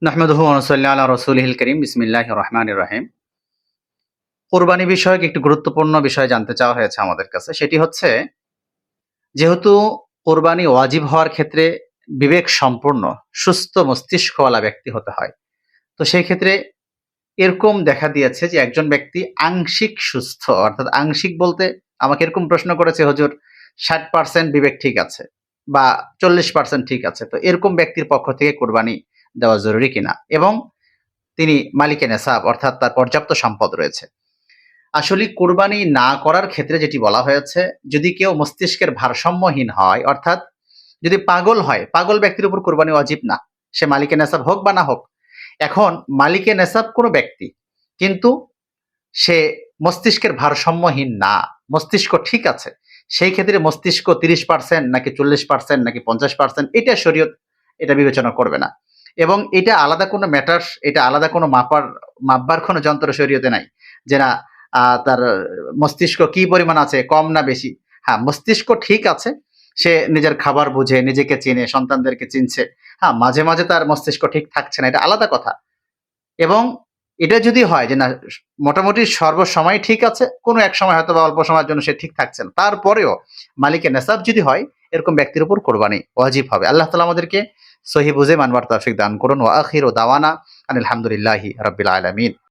নাহমাদুহু ওয়া নুসাল্লি আলা রাসূলিহিল কারীম বিসমিল্লাহির রহমানির রহিম। কুরবানি বিষয়ক একটি গুরুত্বপূর্ণ বিষয় জানতে চাওয়া হয়েছে আমাদের কাছে। সেটি হচ্ছে, যেহেতু কোরবানি ওয়াজিব হওয়ার ক্ষেত্রে বিবেক সম্পন্ন, সুস্থ মস্তিষ্কওয়ালা ব্যক্তি হতে হয়। তো সেই ক্ষেত্রে এরকম দেখা দিয়েছে যে একজন ব্যক্তি আংশিক সুস্থ, অর্থাৎ আংশিক বলতে আমাকে এরকম প্রশ্ন করেছে, হুজুর ৬০% বিবেক ঠিক আছে বা ৪০% ঠিক আছে। তো এরকম ব্যক্তির পক্ষ থেকে কোরবানি দেওয়া জরুরি কিনা? এবং তিনি মালিকে নেসাব, অর্থাৎ তার পর্যাপ্ত সম্পদ রয়েছে। আসলে কোরবানি না করার ক্ষেত্রে যেটি বলা হয়েছে, যদি কেউ মস্তিষ্কের ভারসাম্যহীন হয়, অর্থাৎ যদি পাগল হয়, পাগল ব্যক্তির উপর কোরবানি ওয়াজিব না। সে মালিকে নেসাব হোক বা না হোক। এখন মালিকে নেসাব কোনো ব্যক্তি, কিন্তু সে মস্তিষ্কের ভারসাম্যহীন না, মস্তিষ্ক ঠিক আছে। সেই ক্ষেত্রে মস্তিষ্ক ৩০% নাকি ৪০% নাকি ৫০%, এটা শরীয়ত এটা বিবেচনা করবে না। এবং এটা আলাদা কোনো ম্যাটার, এটা আলাদা কোনো মাপবার কোনো যন্ত্র শরীয়তে নাই। যে না, তার মস্তিষ্ক কি পরিমাণ আছে, কম না বেশি। হ্যাঁ, মস্তিষ্ক ঠিক আছে, সে নিজের খাবার বুঝে, নিজেকে চিনে, সন্তানদেরকে চিনছে। হ্যাঁ, মাঝে মাঝে তার মস্তিষ্ক ঠিক থাকছে না, এটা আলাদা কথা। এবং এটা যদি হয় যে না, মোটামুটি সর্বসময় ঠিক আছে, কোনো এক সময় হয়তো বা অল্প সময়ের জন্য সে ঠিক থাকছে না, তারপরেও মালিকে নেসাব যদি হয়, এরকম ব্যক্তির উপর কোরবানি ওয়াজিব হবে। আল্লাহ তাআলা আমাদেরকে সহি বুঝে মানবার তৌফিক দান করুন। ওয়া আখিরু দাওয়ানা আনিল হামদুলিল্লাহি রাব্বিল আলামিন।